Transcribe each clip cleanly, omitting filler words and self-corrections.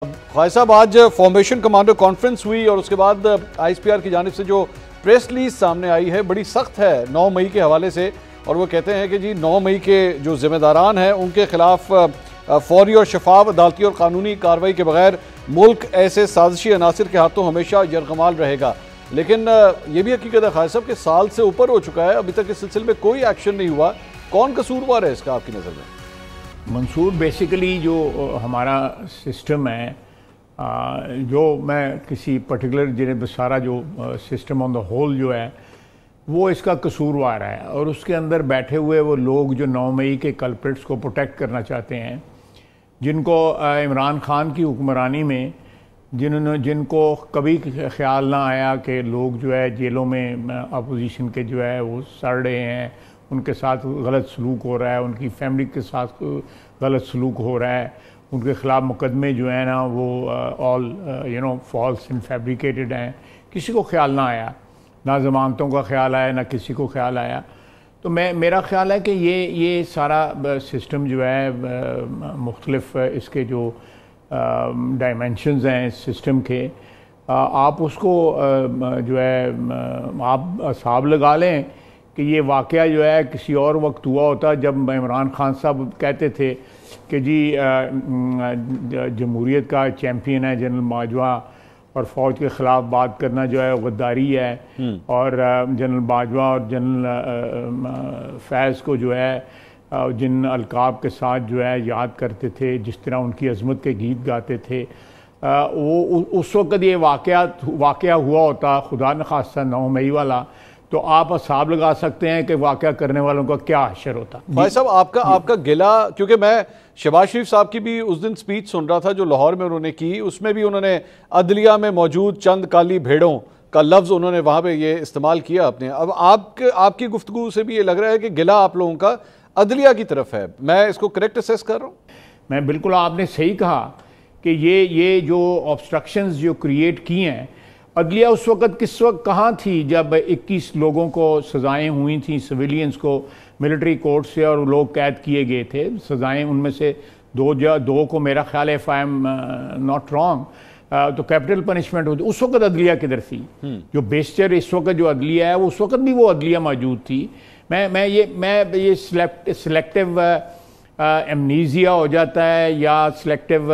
خواجہ صاحب آج formation commander conference ہوئی اور اس کے بعد آئی ایس پی آر کی جانب سے جو پریس ریلیز سامنے آئی ہے بڑی سخت ہے 9 مئی کے حوالے سے، اور وہ کہتے ہیں کہ جی 9 مئی کے جو ذمہ داران ہیں ان کے خلاف فوری اور شفاف عدالتی اور قانونی کارروائی کے بغیر ملک ایسے سازشی عناصر کے ہاتھوں ہمیشہ یرغمال رہے گا۔ لیکن یہ بھی حقیقت ہے خواجہ صاحب کہ سال سے اوپر ہو چکا ہے، ابھی تک اس سلسلے میں کوئی ایکشن نہیں ہوا۔ کون قصوروار ہے اس کا آپ کی نظر میں؟ منصور بیسیکلی جو ہمارا سسٹم ہے، جو میں کسی پرٹیکولر سارا جو سسٹم آن دا ہول جو ہے وہ اس کا قصوروار ہے، اور اس کے اندر بیٹھے ہوئے وہ لوگ جو 9 مئی کے کلپریٹس کو پروٹیکٹ کرنا چاہتے ہیں، جن کو عمران خان کی حکمرانی میں جن کو کبھی خیال نہ آیا کہ لوگ جو ہے جیلوں میں اپوزیشن کے جو ہے وہ سڑ رہے ہیں، ان کے ساتھ غلط سلوک ہو رہا ہے، ان کی فیملی کے ساتھ غلط سلوک ہو رہا ہے، ان کے خلاف مقدمے جو ہیں نا وہ آل فالس اینڈ فیبریکیٹڈ ہیں، کسی کو خیال نہ آیا، نہ ضمانتوں کا خیال آیا، نہ کسی کو خیال آیا۔ تو میرا خیال ہے کہ یہ سارا سسٹم جو ہے مختلف اس کے جو ڈائمینشنز ہیں اس سسٹم کے، آپ اس کو جو ہے آپ حساب لگا لیں کہ یہ واقعہ جو ہے کسی اور وقت ہوا ہوتا جب عمران خان صاحب کہتے تھے کہ جی جمہوریت کا چیمپئن ہے جنرل باجوہ، اور فوج کے خلاف بات کرنا جو ہے غداری ہے، اور جنرل باجوہ اور جنرل فیض کو جو ہے جن القاب کے ساتھ جو ہے یاد کرتے تھے، جس طرح ان کی عظمت کے گیت گاتے تھے، وہ اس وقت یہ واقعہ ہوا ہوتا، خدا نخواستہ 9 مئی والا، تو آپ حساب لگا سکتے ہیں کہ واقعہ کرنے والوں کا کیا حشر ہوتا۔ بھائی صاحب آپ کا گلہ، کیونکہ میں شہباز شریف صاحب کی بھی اس دن سپیچ سن رہا تھا جو لاہور میں انہوں نے کی، اس میں بھی انہوں نے عدلیہ میں موجود چند کالی بھیڑوں کا لفظ انہوں نے وہاں پہ یہ استعمال کیا اپنے۔ اب آپ کی گفتگو سے بھی یہ لگ رہا ہے کہ گلہ آپ لوگوں کا عدلیہ کی طرف ہے، میں اس کو کریکٹ اسیس کر رہا ہوں؟ میں بالکل، آپ نے صحیح کہا کہ یہ جو آبسٹرکشنز جو کریٹ کی ہیں، عدلیہ اس وقت کس وقت کہاں تھی جب 21 لوگوں کو سزائیں ہوئی تھیں، سویلینز کو ملٹری کورٹ سے، اور لوگ قید کیے گئے تھے، سزائیں ان میں سے دو کو میرا خیال ہے if I am not wrong تو کیپٹل پنشمنٹ ہوتی، اس وقت عدلیہ کدھر تھی؟ جو بیشتر اس وقت جو عدلیہ ہے اس وقت بھی وہ عدلیہ موجود تھی۔ میں یہ سلیکٹیو ایمنیزیا ہو جاتا ہے، یا سلیکٹیو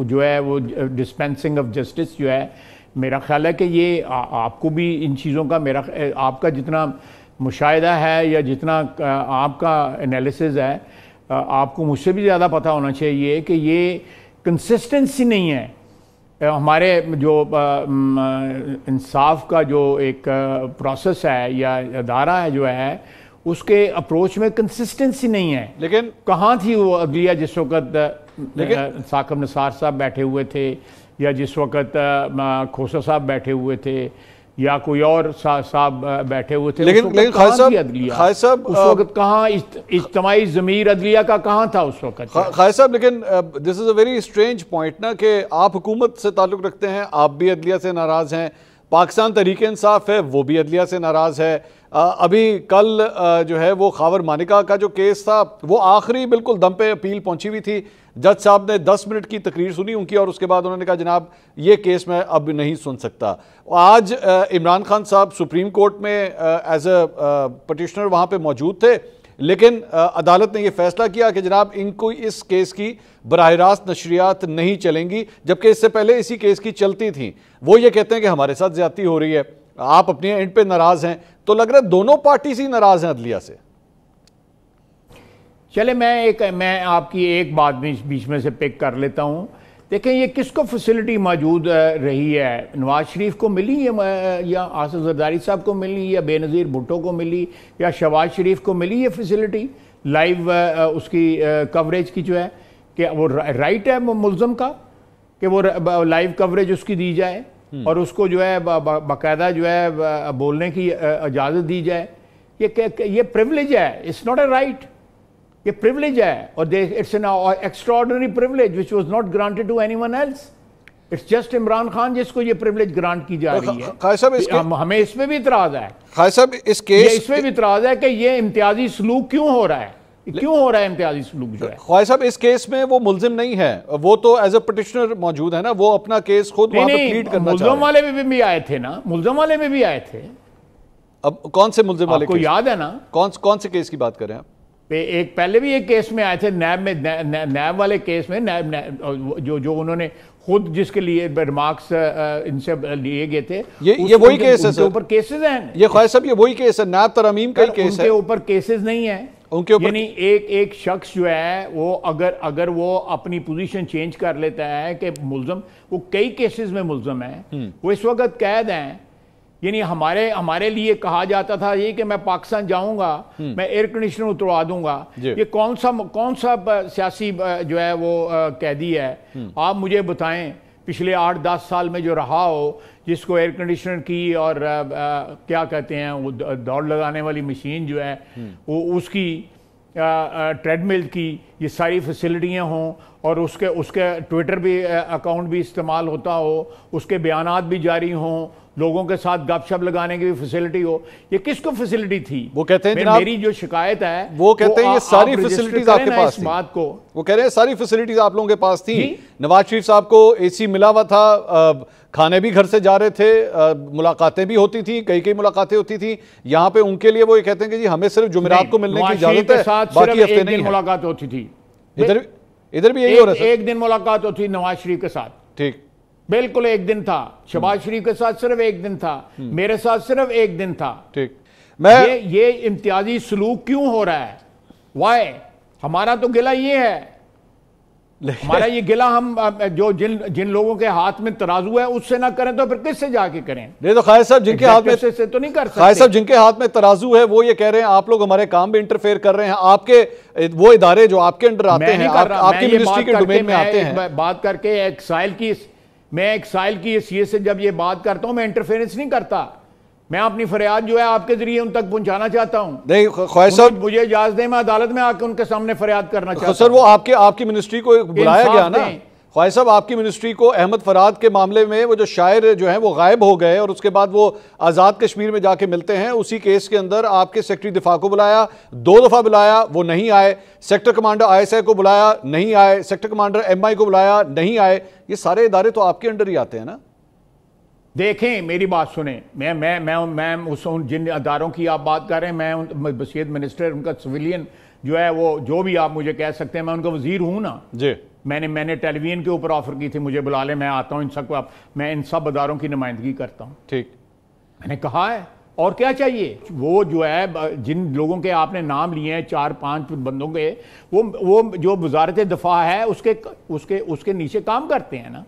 جو ہے وہ ڈسپینسنگ آف جسٹس جو ہے، میرا خیال ہے کہ یہ آپ کو بھی ان چیزوں کا آپ کا جتنا مشاہدہ ہے یا جتنا آپ کا انالیسز ہے، آپ کو مجھ سے بھی زیادہ پتہ ہونا چاہیے کہ یہ کنسسٹنسی نہیں ہے ہمارے جو انصاف کا جو ایک پروسیس ہے یا ادارہ ہے جو ہے، اس کے اپروچ میں کنسسٹنسی نہیں ہے۔ لیکن کہاں تھی وہ عدلیہ جس وقت ثاقب نثار صاحب بیٹھے ہوئے تھے، یا جس وقت کھوسہ صاحب بیٹھے ہوئے تھے، یا کوئی اور صاحب بیٹھے ہوئے تھے؟ لیکن کہاں تھی عدلیہ اس وقت؟ کہاں اجتماعی ضمیر عدلیہ کا کہاں تھا اس وقت؟ خواجہ صاحب لیکن دس از اے ویری اسٹرینج پوائنٹ نا، کہ آپ حکومت سے تعلق رکھتے ہیں، آپ بھی عدلیہ سے ناراض ہیں، پاکستان تحریک انصاف ہے وہ بھی عدلیہ سے ناراض ہے۔ ابھی کل جو ہے وہ خاور مانیکا کا جو کیس تھا وہ آخری بالکل دم پہ اپیل پہنچی ہوئی تھی، جج صاحب نے 10 منٹ کی تقریر سنی ان کی، اور اس کے بعد انہوں نے کہا جناب یہ کیس میں اب نہیں سن سکتا۔ آج عمران خان صاحب سپریم کورٹ میں ایز اے پٹیشنر وہاں پہ موجود تھے، لیکن عدالت نے یہ فیصلہ کیا کہ جناب ان کو اس کیس کی براہ راست نشریات نہیں چلیں گی، جبکہ اس سے پہلے اسی کیس کی چلتی تھیں۔ وہ یہ کہتے ہیں کہ ہمارے ساتھ زیادتی ہو رہی ہے، آپ اپنے اینڈ پہ ناراض ہیں، تو لگ رہا ہے دونوں پارٹیز ہی ناراض ہیں عدلیہ سے۔ چلے میں آپ کی ایک بات بیچ میں سے پک کر لیتا ہوں۔ دیکھیں یہ کس کو فیسلٹی موجود رہی ہے؟ نواز شریف کو ملی، یا آصف زرداری صاحب کو ملی، یا بے نظیر بھٹو کو ملی، یا شہباز شریف کو ملی یہ فیسلٹی لائیو اس کی کوریج کی جو ہے؟ کہ وہ رائٹ ہے ملزم کا کہ وہ لائیو کوریج اس کی دی جائے، اور اس کو جو ہے باقاعدہ جو ہے بولنے کی اجازت دی جائے؟ یہ پریولیج ہے، اٹس ناٹ اے رائٹ، یہ پریولیج ہے، اور it's an extraordinary privilege which was not granted to anyone else. It's just Imran Khan جس کو یہ پریولیج گرانٹ کی جا رہی ہے۔ ہمیں اس پہ بھی اعتراض ہے، خواجہ صاحب اس کیس اس پہ بھی اعتراض ہے کہ یہ امتیازی سلوک کیوں ہو رہا ہے۔ کیوں ہو رہا ہے امتیازی سلوک جو ہے؟ خواجہ صاحب اس کیس میں وہ ملزم نہیں ہے، وہ تو ایز اے پٹیشنر موجود ہے نا، وہ اپنا کیس خود وہاں پہ پلیڈ کرنا چاہ رہے ہیں۔ ملزم والے میں بھی آئے تھے نا، ملزم والے میں بھی آئے تھے۔ اب کون سے ملزم والے آپ کو یاد ہے نا کون سے کیس کی بات کر رہے ہیں آپ؟ ایک پہلے بھی ایک کیس میں آئے تھے، نیب میں، نیب والے کیس میں، جو انہوں نے خود جس کے لیے ریمارکس ان سے لیے گئے تھے، یہ وہی کیس ہے سر، اوپر کیسز ہیں یہ خواجہ صاحب، یہ وہی کیس ہے، نیب ترامیم کا ہی کیس ہے، ان کے اوپر کیسز نہیں ہیں، ان کے اوپر یعنی ایک شخص جو ہے وہ اگر وہ اپنی پوزیشن چینج کر لیتا ہے کہ ملزم، وہ کئی کیسز میں ملزم ہے، وہ اس وقت قید ہیں۔ یعنی ہمارے لیے کہا جاتا تھا یہ کہ میں پاکستان جاؤں گا، میں ایئر کنڈیشنر اتروا دوں گا، یہ کون سا سیاسی جو ہے وہ قیدی ہے؟ آپ مجھے بتائیں پچھلے 8-10 سال میں جو رہا ہو، جس کو ایئر کنڈیشنر کی اور کیا کہتے ہیں وہ دوڑ لگانے والی مشین جو ہے وہ اس کی ٹریڈ مل کی یہ ساری فیسلٹیاں ہوں، اور اس کے ٹویٹر بھی اکاؤنٹ بھی استعمال ہوتا ہو، اس کے بیانات بھی جاری ہوں، لوگوں کے ساتھ گپ شپ لگانے کی بھی فیسلٹی ہو، یہ کس کو فیسلٹی تھی؟ وہ کہتے ہیں جناب، میری جو شکایت ہے وہ کہتے ہیں یہ ساری فیسلٹیز آپ کے پاس تھیں، بات کو وہ کہہ رہے ہیں ساری فیسلٹیز آپ لوگوں کے پاس تھیں۔ نواز شریف صاحب کو اے سی ملا ہوا تھا، کھانے بھی گھر سے جا رہے تھے، ملاقاتیں بھی ہوتی تھی، کئی ملاقاتیں ہوتی تھی، یہاں پہ ان کے لیے وہ یہ کہتے ہیں کہ جی ہمیں صرف جمعرات کو ملنے کی اجازت ہے، باقی ہفتے نہیں ہے۔ ملاقات ہوتی تھی، ادھر بھی یہی ہو رہا ہے، ایک دن ملاقات ہوتی نواز شریف کے ساتھ، ٹھیک، بالکل ایک دن تھا، شہباز شریف کے ساتھ صرف ایک دن تھا، میرے ساتھ صرف ایک دن تھا، ٹھیک۔ یہ امتیازی سلوک کیوں ہو رہا ہے؟ وائی؟ ہمارا تو گلہ یہ ہے، ہمارا یہ گلہ ہم جو جن لوگوں کے ہاتھ میں ترازو ہے اس سے نہ کریں تو پھر کس سے جا کے کریں؟ نہیں تو خواجہ صاحب جن کے ہاتھ میں سے تو نہیں کر سکتے، خواجہ صاحب جن کے ہاتھ میں ترازو ہے وہ یہ کہہ رہے ہیں آپ لوگ ہمارے کام میں انٹرفیئر کر رہے ہیں، آپ کے وہ ادارے جو آپ کے انڈر آتے ہیں، آپ کی منسٹری کے ڈومین میں آتے ہیں۔ بات کر کے میں ایک سائل کی حیثیت سے جب یہ بات کرتا ہوں، میں انٹرفیئرنس نہیں کرتا، میں اپنی فریاد جو ہے آپ کے ذریعے ان تک پہنچانا چاہتا ہوں۔ نہیں خواجہ صاحب مجھے اجازت دیں، میں عدالت میں آ کے ان کے سامنے فریاد کرنا چاہتا ہوں۔ سر وہ آپ کی منسٹری کو بلایا گیا نا خواجہ صاحب، آپ کی منسٹری کو احمد فرحاد کے معاملے میں وہ جو شاعر جو ہیں وہ غائب ہو گئے اور اس کے بعد وہ آزاد کشمیر میں جا کے ملتے ہیں، اسی کیس کے اندر آپ کے سیکرٹری دفاع کو بلایا، 2 دفعہ بلایا، وہ نہیں آئے، سیکٹر کمانڈر ISI کو بلایا، نہیں آئے، سیکٹر کمانڈر MI کو بلایا، نہیں آئے، یہ سارے ادارے تو آپ کے انڈر ہی آتے ہیں نا۔ دیکھیں میری بات سنیں، میں جن اداروں کی آپ بات کر رہے ہیں، میں بصیرت منسٹر، ان کا سویلین جو ہے وہ جو بھی آپ مجھے کہہ سکتے ہیں، میں ان کا وزیر ہوں نا جی۔ میں نے ٹیلی ویژن کے اوپر آفر کی تھی، مجھے بلا لیں، میں آتا ہوں، میں ان سب اداروں کی نمائندگی کرتا ہوں، ٹھیک، میں نے کہا ہے، اور کیا چاہیے؟ وہ جو ہے جن لوگوں کے آپ نے نام لیے ہیں 4-5 بندوں کے، وہ جو وزارت دفاع ہے اس کے نیچے کام کرتے ہیں نا۔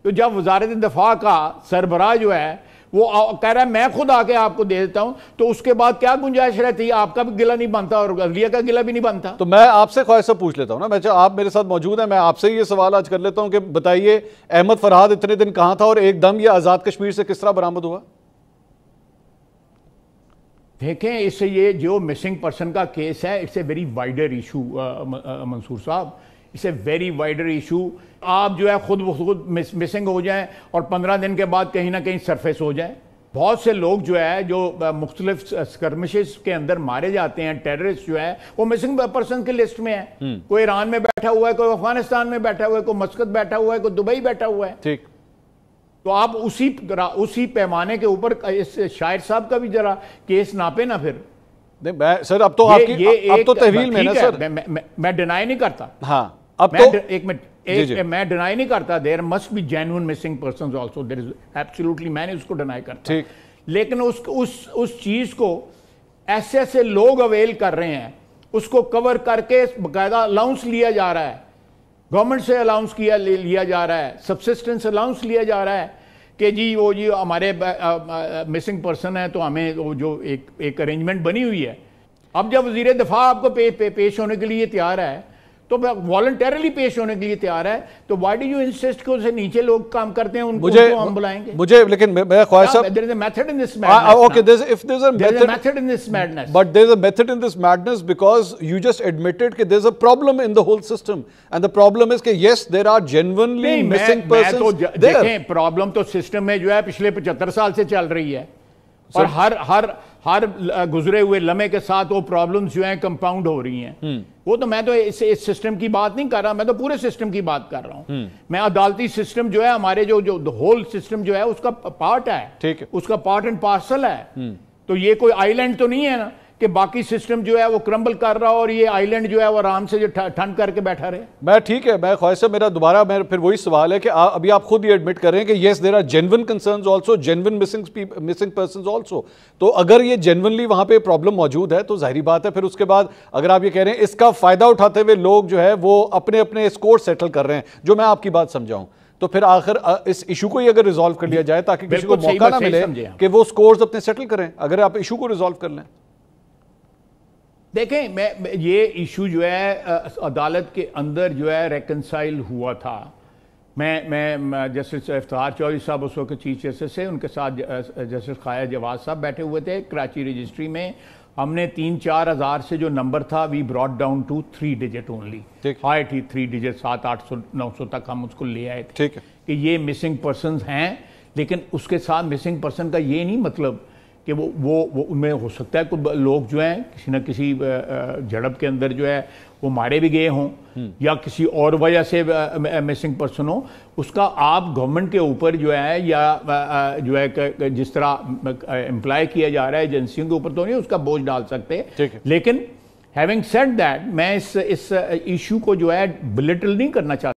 تو جب وزارت دفاع کا سربراہ جو ہے وہ کہہ رہا ہے میں خود آ کے آپ کو دے دیتا ہوں، تو اس کے بعد کیا گنجائش رہتی ہے؟ آپ کا بھی گلہ نہیں بنتا اور عدلیہ کا گلہ بھی نہیں بنتا۔ تو میں آپ سے خواہش سے پوچھ لیتا ہوں نا، آپ میرے ساتھ موجود ہیں، میں آپ سے یہ سوال آج کر لیتا ہوں کہ بتائیے احمد فرحاد اتنے دن کہاں تھا اور ایک دم یہ آزاد کشمیر سے کس طرح برآمد ہوا؟ دیکھیں اس سے یہ جو مسنگ پرسن کا کیس ہے، it's a very wider issue Mansoor sahab, it's a very wider issue. آپ جو ہے خود مسنگ ہو جائیں اور 15 دن کے بعد کہیں نہ کہیں سرفیس ہو جائیں۔ بہت سے لوگ جو ہے جو مختلف سکرمشز کے اندر مارے جاتے ہیں، ٹیررسٹ جو ہے وہ مسنگ پرسن کے لسٹ میں ہے، کوئی ایران میں بیٹھا ہوا ہے، کوئی افغانستان میں بیٹھا ہوا ہے، کوئی مسقط بیٹھا ہوا ہے، کوئی دبئی بیٹھا ہوا ہے، ٹھیک۔ تو آپ اسی پیمانے کے اوپر اس شاعر صاحب کا بھی ذرا کیس ناپے نا پھر۔ سر اب تو تحویل میں نا سر، میں ڈینائی نہیں کرتا، ہاں اب تو ایک منٹ میں ڈینائی نہیں کرتا، there must be genuine missing persons also, there is absolutely, میں نے اس کو ڈینائی کرتا، لیکن اس چیز کو ایسے لوگ اویل کر رہے ہیں، اس کو کور کر کے باقاعدہ الاؤنس لیا جا رہا ہے، گورنمنٹ سے الاؤنس لیا جا رہا ہے، سبسسٹنس الاؤنس لیا جا رہا ہے کہ جی وہ جی ہمارے مسنگ پرسن ہے تو ہمیں وہ جو ایک ارینجمنٹ بنی ہوئی ہے۔ اب جب وزیر دفاع آپ کو پیش ہونے کے لیے تیار ہے تو والنٹیرلی پیش ہونے کے لیے تیار ہے، تو وائی ڈو یو انسسٹ کہ اسے نیچے لوگ کام کرتے ہیں ان کو ہم بلائیں گے؟ مجھے لیکن میں خواہش صاحب there is a method in this madness. Okay, there is a method in this madness. But there is a method in this madness because you just admitted that there is a problem in the whole system, and the problem is that yes, there are genuinely missing persons there. دیکھیں problem تو system میں جو ہے پچھلے 75 سال سے چل رہی ہے، اور ہر گزرے ہوئے لمحے کے ساتھ وہ پرابلمز جو ہیں کمپاؤنڈ ہو رہی ہیں. وہ تو میں تو اس سسٹم کی بات نہیں کر رہا, میں تو پورے سسٹم کی بات کر رہا ہوں. میں عدالتی سسٹم جو ہے ہمارے جو ہول سسٹم جو ہے اس کا پارٹ ہے, اس کا پارٹ اینڈ پارسل ہے. تو یہ کوئی آئی لینڈ تو نہیں ہے نا کہ باقی سسٹم جو ہے وہ کرمبل کر رہا اور یہ آئی لینڈ جو ہے وہ آرام سے جو ٹھنڈ کر کے بیٹھا رہے. میں ٹھیک ہے, میں خواہش سے میرا دوبارہ پھر وہی سوال ہے کہ ابھی آپ خود یہ ایڈمٹ کر رہے ہیں کہ yes there are genuine concerns also, genuine missing persons also. تو اگر یہ جینونلی وہاں پہ پرابلم موجود ہے تو ظاہری بات ہے پھر اس کے بعد اگر آپ یہ کہہ رہے ہیں اس کا فائدہ اٹھاتے ہوئے لوگ جو ہے وہ اپنے اپنے اسکور سیٹل کر رہے ہیں, جو میں آپ کی بات سمجھاؤں, تو پھر آخر اس ایشو کو ہی اگر ریزالو کر لیا جائے تاکہ کسی کو موقع نہ ملے کہ وہ اسکورز اپنے سیٹل کریں, اگر آپ ایشو کو ریزالو کر لیں. دیکھیں یہ ایشو جو ہے عدالت کے اندر جو ہے ریکنسائل ہوا تھا. میں جسٹس افتخار چودھری صاحب اس وقت چیف جسٹس سے, ان کے ساتھ جسٹس خواجہ جواز صاحب بیٹھے ہوئے تھے. کراچی رجسٹری میں ہم نے 3-4 ہزار سے جو نمبر تھا we brought down to 3 digit only. ہائی تھی 3 ڈیجٹ, 700-800-900 تک ہم اس کو لے آئے تھے کہ یہ مسنگ پرسنز ہیں. لیکن اس کے ساتھ مسنگ پرسن کا یہ نہیں مطلب کہ وہ ان میں ہو سکتا ہے کوئی لوگ جو ہیں کسی نہ کسی جھڑپ کے اندر جو ہے وہ مارے بھی گئے ہوں یا کسی اور وجہ سے مسنگ پرسن ہو. اس کا آپ گورنمنٹ کے اوپر جو ہے یا جو ہے جس طرح امپلائی کیا جا رہا ہے ایجنسیوں کے اوپر تو نہیں اس کا بوجھ ڈال سکتے. لیکن ہیونگ سیڈ دیٹ میں اس ایشو کو جو ہے بلٹل نہیں کرنا چاہتا.